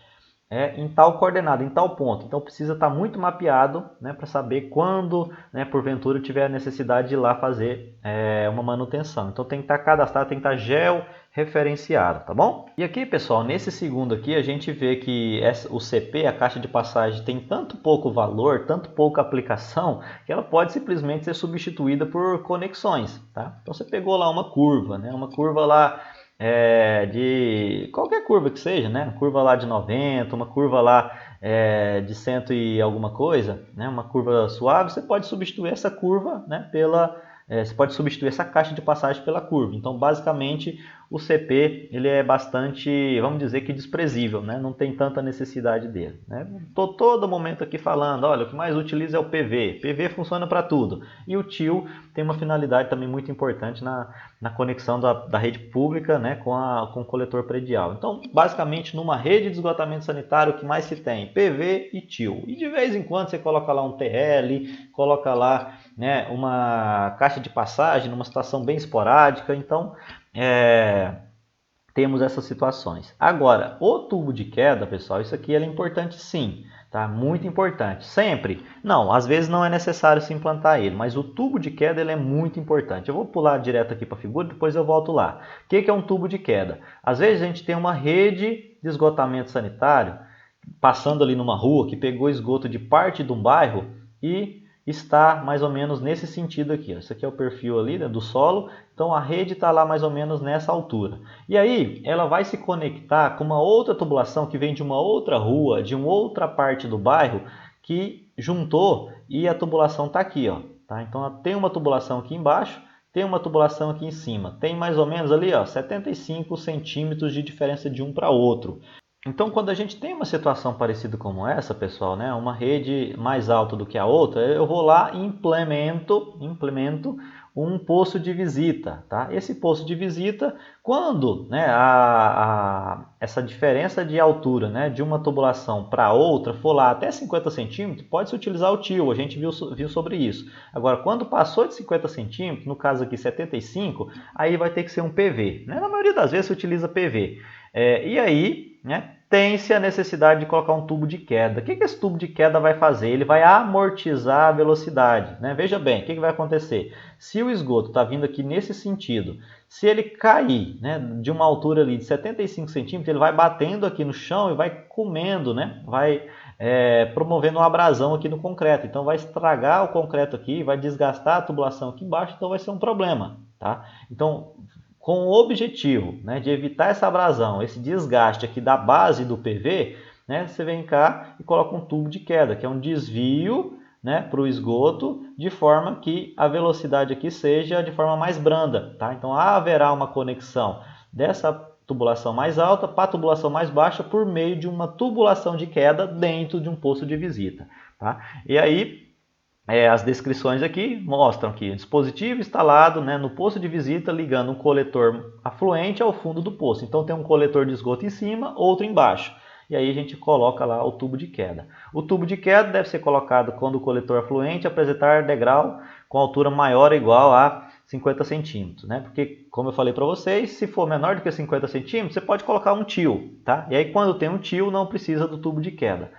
em tal coordenada, em tal ponto. Então precisa estar muito mapeado, né, para saber quando, né, porventura tiver a necessidade de ir lá fazer uma manutenção. Então tem que estar cadastrado, tem que estar georreferenciado, tá bom? E aqui, pessoal, nesse segundo aqui a gente vê que o CP, a caixa de passagem, tem tanto pouco valor, tanto pouca aplicação, que ela pode simplesmente ser substituída por conexões, tá? Então você pegou lá uma curva, né, uma curva lá de qualquer curva que seja, né? Curva lá de 90, uma curva lá de 100 e alguma coisa, né? Uma curva suave, você pode substituir essa curva, né, você pode substituir essa caixa de passagem pela curva. Então, basicamente, o CP ele é bastante, vamos dizer que desprezível, né? Não tem tanta necessidade dele, né? Estou todo momento aqui falando, olha, o que mais utiliza é o PV. PV funciona para tudo. E o TIO tem uma finalidade também muito importante na conexão da rede pública, né, com o coletor predial. Então, basicamente, numa rede de esgotamento sanitário, o que mais se tem? PV e TIO. E de vez em quando você coloca lá um TL, coloca lá, né, uma caixa de passagem numa situação bem esporádica. Então, temos essas situações. Agora, o tubo de queda, pessoal, isso aqui é importante sim, tá? Muito importante. Sempre? Não, às vezes não é necessário se implantar ele, mas o tubo de queda ele é muito importante. Eu vou pular direto aqui para a figura, depois eu volto lá. O que é um tubo de queda? Às vezes a gente tem uma rede de esgotamento sanitário passando ali numa rua que pegou esgoto de parte de um bairro e está mais ou menos nesse sentido aqui. Esse aqui é o perfil ali, né, do solo, então a rede está lá mais ou menos nessa altura. E aí ela vai se conectar com uma outra tubulação que vem de uma outra rua, de uma outra parte do bairro, que juntou e a tubulação está aqui, ó, tá? Então tem uma tubulação aqui embaixo, tem uma tubulação aqui em cima. Tem mais ou menos ali, ó, 75 centímetros de diferença de um para outro. Então, quando a gente tem uma situação parecida como essa, pessoal, né, uma rede mais alta do que a outra, eu vou lá e implemento um poço de visita, tá? Esse poço de visita, quando, né, essa diferença de altura, né, de uma tubulação para outra for lá até 50 centímetros, pode-se utilizar o TIO, a gente viu sobre isso. Agora, quando passou de 50 centímetros, no caso aqui 75, aí vai ter que ser um PV, né? Na maioria das vezes se utiliza PV. E aí, né, tem-se a necessidade de colocar um tubo de queda. O que esse tubo de queda vai fazer? Ele vai amortizar a velocidade, né? Veja bem, o que vai acontecer? Se o esgoto está vindo aqui nesse sentido, se ele cair, né, de uma altura ali de 75 centímetros, ele vai batendo aqui no chão e vai comendo, né? Vai promovendo uma abrasão aqui no concreto. Então vai estragar o concreto aqui, vai desgastar a tubulação aqui embaixo, então vai ser um problema, tá? Então, com o objetivo, né, de evitar essa abrasão, esse desgaste aqui da base do PV, né, você vem cá e coloca um tubo de queda, que é um desvio, né, para o esgoto, de forma que a velocidade aqui seja de forma mais branda. Tá? Então haverá uma conexão dessa tubulação mais alta para a tubulação mais baixa por meio de uma tubulação de queda dentro de um poço de visita. Tá? E aí, as descrições aqui mostram que o dispositivo instalado, né, no poço de visita ligando um coletor afluente ao fundo do poço. Então tem um coletor de esgoto em cima, outro embaixo. E aí a gente coloca lá o tubo de queda. O tubo de queda deve ser colocado quando o coletor afluente apresentar degrau com altura maior ou igual a 50 centímetros. Né? Porque, como eu falei para vocês, se for menor do que 50 centímetros, você pode colocar um TIO. Tá? E aí quando tem um TIO, não precisa do tubo de queda.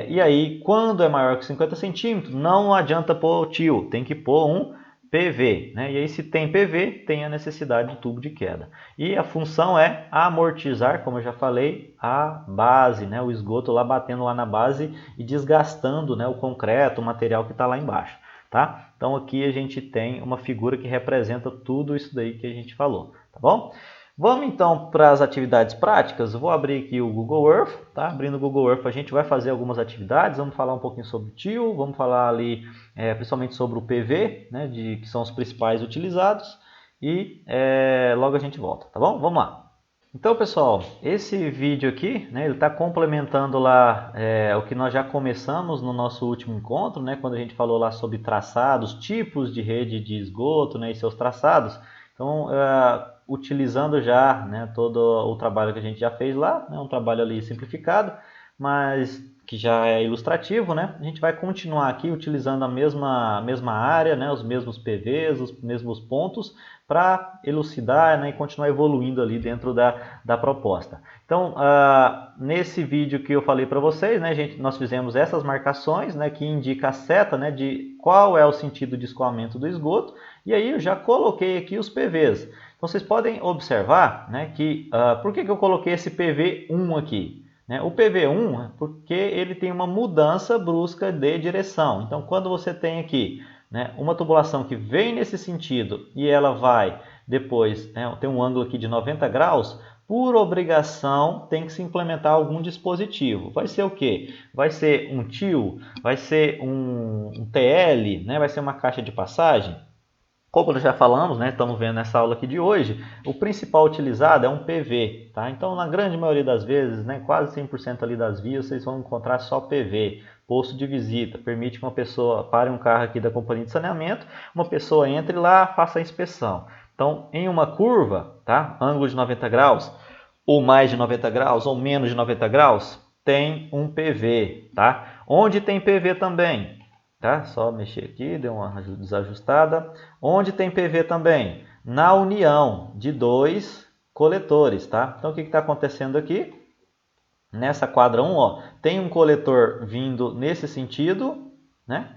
E aí, quando é maior que 50 centímetros, não adianta pôr TIO, tem que pôr um PV. Né? E aí, se tem PV, tem a necessidade de tubo de queda. E a função é amortizar, como eu já falei, a base, né? O esgoto lá batendo lá na base e desgastando, né, o concreto, o material que está lá embaixo. Tá? Então aqui a gente tem uma figura que representa tudo isso daí que a gente falou. Tá bom? Vamos então para as atividades práticas. Eu vou abrir aqui o Google Earth, tá? Abrindo o Google Earth a gente vai fazer algumas atividades, vamos falar um pouquinho sobre o TIO, vamos falar ali principalmente sobre o PV, né, que são os principais utilizados, e logo a gente volta, tá bom? Vamos lá. Então, pessoal, esse vídeo aqui, né, ele está complementando lá o que nós já começamos no nosso último encontro, né, quando a gente falou lá sobre traçados, tipos de rede de esgoto, né, e seus traçados. Então, utilizando já, né, todo o trabalho que a gente já fez lá, né, um trabalho ali simplificado, mas que já é ilustrativo, né? A gente vai continuar aqui utilizando a mesma área, né? Os mesmos PVs, os mesmos pontos, para elucidar, né? E continuar evoluindo ali dentro da proposta. Então, nesse vídeo que eu falei para vocês, né, nós fizemos essas marcações, né, que indica a seta, né, de qual é o sentido de escoamento do esgoto, e aí eu já coloquei aqui os PVs. Então, vocês podem observar, né, que por que eu coloquei esse PV1 aqui? Né? O PV1 é porque ele tem uma mudança brusca de direção. Então, quando você tem aqui, né, uma tubulação que vem nesse sentido e ela vai depois, né, tem um ângulo aqui de 90 graus, por obrigação tem que se implementar algum dispositivo. Vai ser o quê? Vai ser um tio? Vai ser um TL? Né? Vai ser uma caixa de passagem? Como nós já falamos, né, estamos vendo nessa aula aqui de hoje, o principal utilizado é um PV. Tá? Então, na grande maioria das vezes, né, quase 100% ali das vias, vocês vão encontrar só PV. Posto de visita, permite que uma pessoa pare um carro aqui da companhia de saneamento, uma pessoa entre lá, faça a inspeção. Então, em uma curva, tá, ângulo de 90 graus, ou mais de 90 graus, ou menos de 90 graus, tem um PV. Tá? Onde tem PV também? Tá? Só mexer aqui, deu uma desajustada. Onde tem PV também? Na união de dois coletores. Tá? Então, o que está acontecendo aqui? Nessa quadra 1, ó, tem um coletor vindo nesse sentido, né?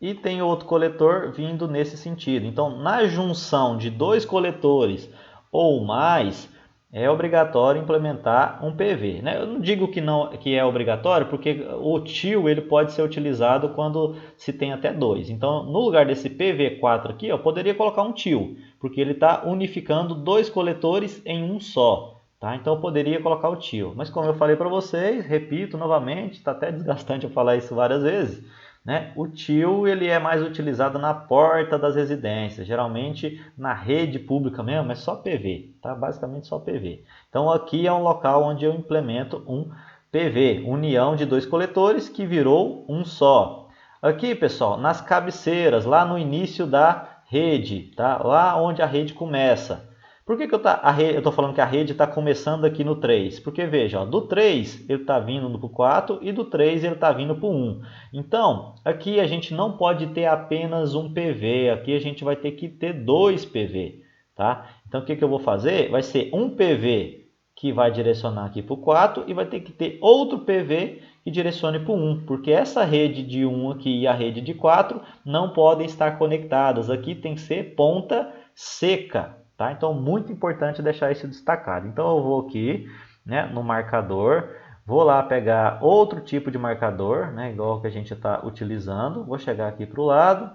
E tem outro coletor vindo nesse sentido. Então, na junção de dois coletores ou mais, é obrigatório implementar um PV. Né? Eu não digo que é obrigatório, porque o tio ele pode ser utilizado quando se tem até dois. Então, no lugar desse PV4 aqui, eu poderia colocar um tio, porque ele está unificando dois coletores em um só. Tá? Então, eu poderia colocar o tio. Mas como eu falei para vocês, repito novamente, está até desgastante eu falar isso várias vezes, né? O tio ele é mais utilizado na porta das residências, geralmente na rede pública mesmo, é só PV, tá? Basicamente só PV. Então aqui é um local onde eu implemento um PV, união de dois coletores que virou um só. Aqui, pessoal, nas cabeceiras, lá no início da rede, tá? Lá onde a rede começa. Por que eu estou falando que a rede está começando aqui no 3? Porque veja, ó, do 3 ele está vindo para o 4 e do 3 ele está vindo para o 1. Então, aqui a gente não pode ter apenas um PV, aqui a gente vai ter que ter dois PV. Tá? Então, o que eu vou fazer? Vai ser um PV que vai direcionar aqui para o 4 e vai ter que ter outro PV que direcione para o 1, porque essa rede de 1 aqui e a rede de 4 não podem estar conectadas. Aqui tem que ser ponta seca. Tá? Então, muito importante deixar isso destacado. Então, eu vou aqui, né, no marcador, vou lá pegar outro tipo de marcador, né, igual que a gente está utilizando. Vou chegar aqui para o lado,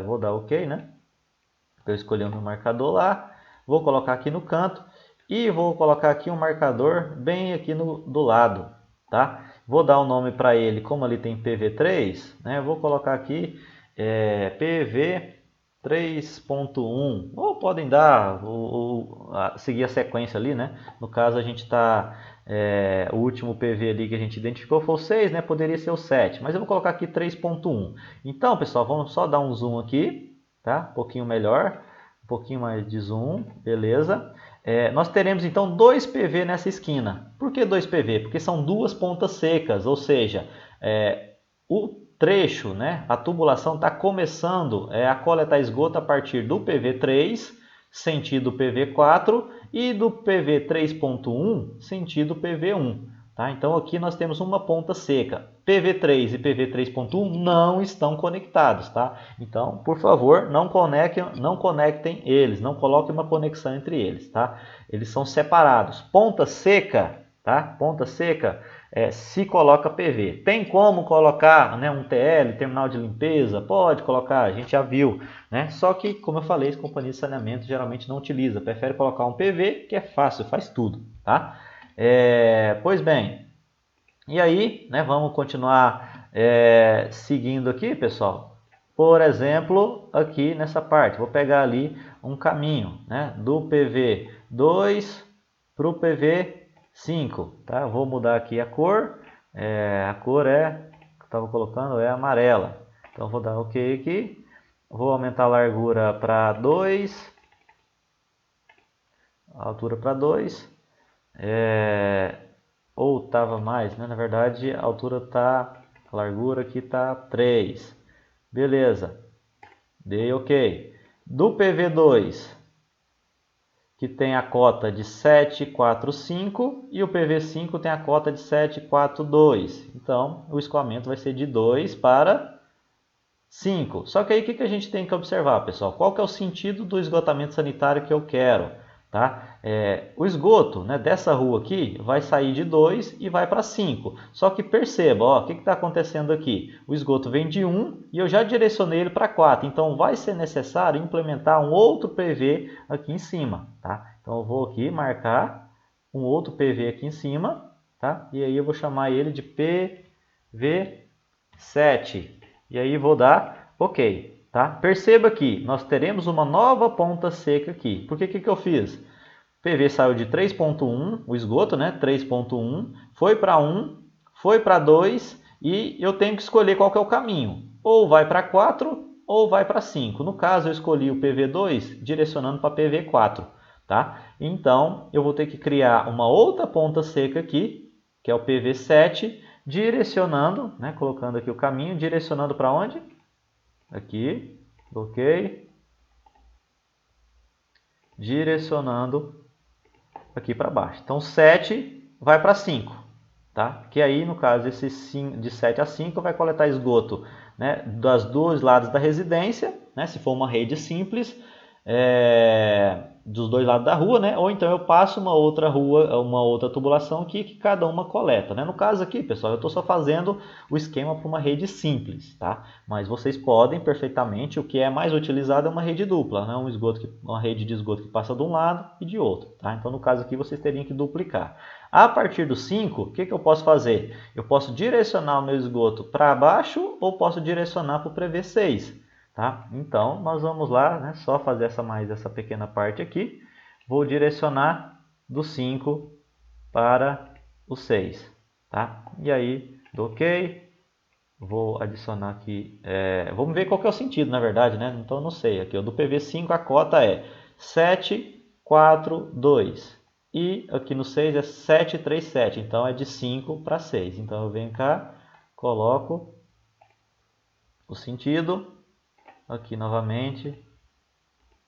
vou dar OK, né? Eu escolhi o meu marcador lá, vou colocar aqui no canto e vou colocar aqui um marcador bem aqui do lado. Tá? Vou dar um nome para ele, como ali tem PV3, né, vou colocar aqui PV 3.1, ou podem dar, seguir a sequência ali, né? No caso a gente está, o último PV ali que a gente identificou foi o 6, né? Poderia ser o 7, mas eu vou colocar aqui 3.1. Então, pessoal, vamos só dar um zoom aqui, tá? Um pouquinho melhor, um pouquinho mais de zoom, beleza? Nós teremos então 2 PV nessa esquina. Por que 2 PV? Porque são duas pontas secas, ou seja, o trecho, né, a tubulação está começando a coletar esgoto a partir do PV3, sentido PV4, e do PV 3.1, sentido PV1. Tá? Então aqui nós temos uma ponta seca. PV3 e PV 3.1 não estão conectados. Tá? Então, por favor, não conectem eles, não coloquem uma conexão entre eles. Tá? Eles são separados. Ponta seca, tá? Ponta seca, se coloca PV. Tem como colocar, né, um TL, terminal de limpeza? Pode colocar, a gente já viu. Né? Só que, como eu falei, as companhias de saneamento geralmente não utilizam. Prefere colocar um PV, que é fácil, faz tudo. Tá? Pois bem, e aí, né, vamos continuar seguindo aqui, pessoal. Por exemplo, aqui nessa parte, vou pegar ali um caminho, né, do PV2 para o PV5. Tá? Vou mudar aqui a cor. A cor que eu estava colocando é amarela. Então vou dar OK aqui. Vou aumentar a largura para 2. A altura para 2. ou estava mais, né? Na verdade, a altura tá, a largura aqui tá 3. Beleza. Dei OK. Do PV2, que tem a cota de 745 e o PV5 tem a cota de 742. Então, o escoamento vai ser de 2 para 5. Só que aí o que a gente tem que observar, pessoal? Qual que é o sentido do esgotamento sanitário que eu quero? Tá? O esgoto, né, dessa rua aqui vai sair de 2 e vai para 5. Só que perceba, ó, o que está acontecendo aqui? O esgoto vem de 1 e eu já direcionei ele para 4. Então vai ser necessário implementar um outro PV aqui em cima. Tá? Então eu vou aqui marcar um outro PV aqui em cima. Tá? E aí eu vou chamar ele de PV7. E aí vou dar OK. Tá? Perceba que nós teremos uma nova ponta seca aqui. Por que eu fiz? O PV saiu de 3.1, o esgoto, né? 3.1, foi para 1, foi para 2 e eu tenho que escolher qual que é o caminho. Ou vai para 4 ou vai para 5. No caso, eu escolhi o PV2 direcionando para PV4. Tá? Então, eu vou ter que criar uma outra ponta seca aqui, que é o PV7, direcionando, né? Colocando aqui o caminho, direcionando para onde? Aqui, OK, direcionando aqui para baixo. Então 7 vai para 5, tá? Que aí no caso esse de 7 a 5 vai coletar esgoto, né, dos dois lados da residência, né, se for uma rede simples, dos dois lados da rua, né? Ou então eu passo uma outra rua, uma outra tubulação aqui que cada uma coleta, né? No caso aqui, pessoal, eu estou só fazendo o esquema para uma rede simples, tá? Mas vocês podem perfeitamente, o que é mais utilizado é uma rede dupla, né? Uma rede de esgoto que passa de um lado e de outro, tá? Então no caso aqui vocês teriam que duplicar. A partir do 5, o que eu posso fazer? Eu posso direcionar o meu esgoto para baixo ou posso direcionar para o PV6. Tá? Então, nós vamos lá, né, só fazer essa pequena parte aqui. Vou direcionar do 5 para o 6. Tá? E aí, do OK. Vou adicionar aqui. Vamos ver qual que é o sentido, na verdade, né? Então, não sei. Aqui, do PV5 a cota é 7, 4, 2. E aqui no 6 é 7, 3, 7. Então, é de 5 para 6. Então, eu venho cá, coloco o sentido. Aqui novamente,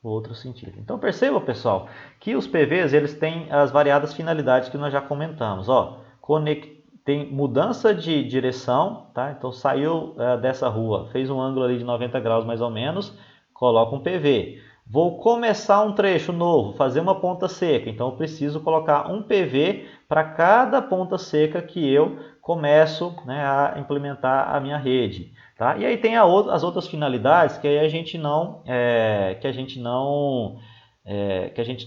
o outro sentido. Então perceba, pessoal, que os PVs eles têm as variadas finalidades que nós já comentamos. Ó, tem mudança de direção, tá? Então saiu dessa rua, fez um ângulo ali de 90 graus mais ou menos, coloca um PV. Vou começar um trecho novo, fazer uma ponta seca, então eu preciso colocar um PV para cada ponta seca que eu começo, né, a implementar a minha rede. Tá? E aí tem as outras finalidades que aí a gente não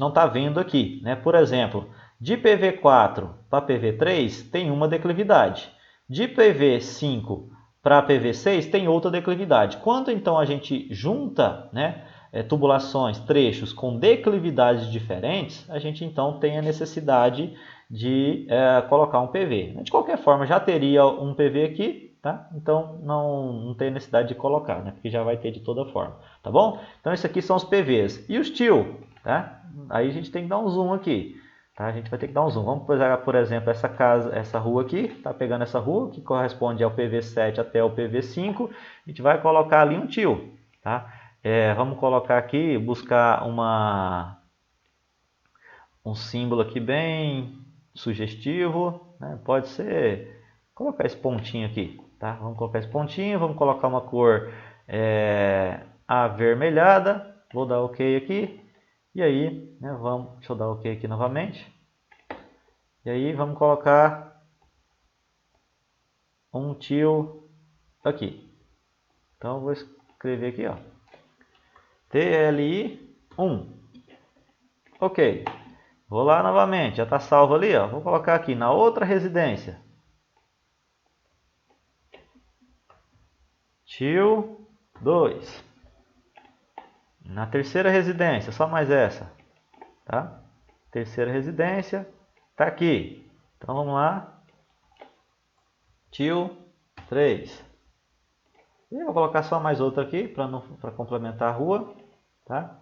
está vendo aqui, né? Por exemplo, de PV4 para PV3 tem uma declividade, de PV5 para PV6 tem outra declividade. Quando então a gente junta, né, tubulações, trechos com declividades diferentes, a gente então tem a necessidade de colocar um PV. De qualquer forma, já teria um PV aqui. Tá? Então não tem necessidade de colocar, né? Porque já vai ter de toda forma, tá bom? Então esses aqui são os PVs. E os TIL, tá? Aí a gente tem que dar um zoom aqui, tá? A gente vai ter que dar um zoom. Vamos pegar, por exemplo, essa rua aqui, tá pegando essa rua que corresponde ao PV7 até o PV5, a gente vai colocar ali um TIL, tá? Vamos colocar aqui, buscar um símbolo aqui bem sugestivo, né? Pode ser, colocar esse pontinho aqui. Tá? Vamos colocar esse pontinho, vamos colocar uma cor avermelhada, vou dar OK aqui, e aí, né, deixa eu dar OK aqui novamente, e aí vamos colocar um TIL aqui, então eu vou escrever aqui, ó, TLI1, OK, vou lá novamente, já está salvo ali, ó, vou colocar aqui na outra residência, TIL 2. Na terceira residência, só mais essa. Tá? Terceira residência, tá aqui. Então vamos lá. TIL 3. E eu vou colocar só mais outra aqui para complementar a rua. Tá?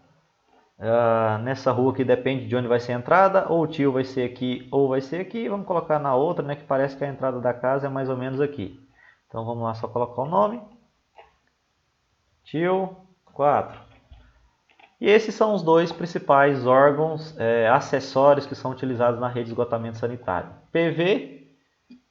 nessa rua que depende de onde vai ser a entrada, ou o tio vai ser aqui ou vai ser aqui. Vamos colocar na outra, né, que parece que a entrada da casa é mais ou menos aqui. Então vamos lá, só colocar o nome. Tio 4. E esses são os dois principais órgãos acessórios que são utilizados na rede de esgotamento sanitário: PV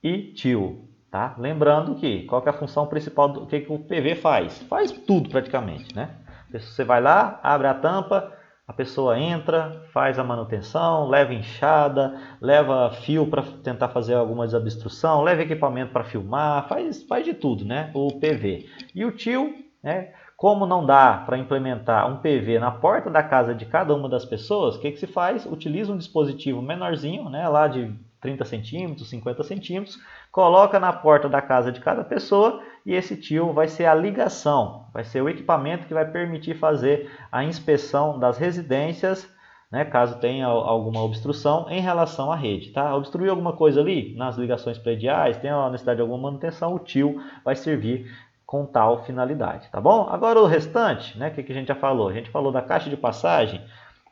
e tio. Tá? Lembrando que qual que é a função principal do que o PV faz? Faz tudo praticamente, né? Você vai lá, abre a tampa, a pessoa entra, faz a manutenção, leva enxada, leva fio para tentar fazer alguma desobstrução, leva equipamento para filmar, faz de tudo, né? O PV. E o tio, né? Como não dá para implementar um PV na porta da casa de cada uma das pessoas, o que se faz? Utiliza um dispositivo menorzinho, né? Lá de 30 centímetros, 50 centímetros, coloca na porta da casa de cada pessoa e esse tio vai ser a ligação, vai ser o equipamento que vai permitir fazer a inspeção das residências, né, caso tenha alguma obstrução em relação à rede. Tá? Obstruir alguma coisa ali nas ligações prediais, tem a necessidade de alguma manutenção, o tio vai servir com tal finalidade. Tá bom? Agora o restante, né, que a gente já falou? A gente falou da caixa de passagem.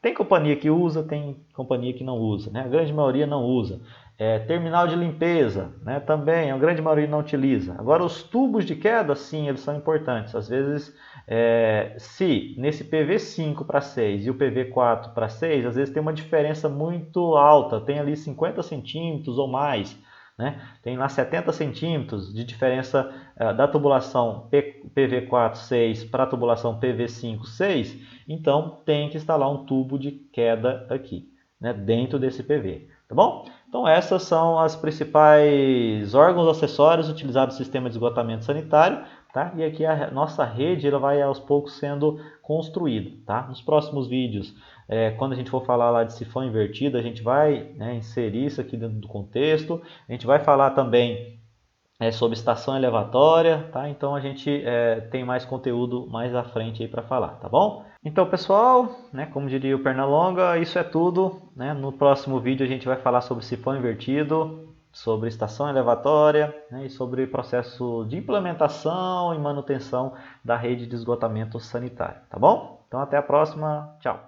Tem companhia que usa, tem companhia que não usa, né? A grande maioria não usa. Terminal de limpeza, né? Também a grande maioria não utiliza. Agora os tubos de queda, sim, eles são importantes. Às vezes, se nesse PV5 para 6 e o PV4 para 6, às vezes tem uma diferença muito alta, tem ali 50 centímetros ou mais. Né? Tem lá 70 centímetros de diferença da tubulação PV4 6 para a tubulação PV5 6, então tem que instalar um tubo de queda aqui, né, dentro desse PV, tá bom? Então essas são as principais órgãos acessórios utilizados no sistema de esgotamento sanitário, tá? E aqui a nossa rede ela vai aos poucos sendo construída, tá? Nos próximos vídeos, quando a gente for falar lá de sifão invertido, a gente vai, né, inserir isso aqui dentro do contexto. A gente vai falar também sobre estação elevatória, tá? Então a gente tem mais conteúdo mais à frente aí para falar, tá bom? Então pessoal, né, como diria o Pernalonga, isso é tudo, né? No próximo vídeo a gente vai falar sobre sifão invertido, sobre estação elevatória, né, e sobre processo de implementação e manutenção da rede de esgotamento sanitário, tá bom? Então até a próxima, tchau!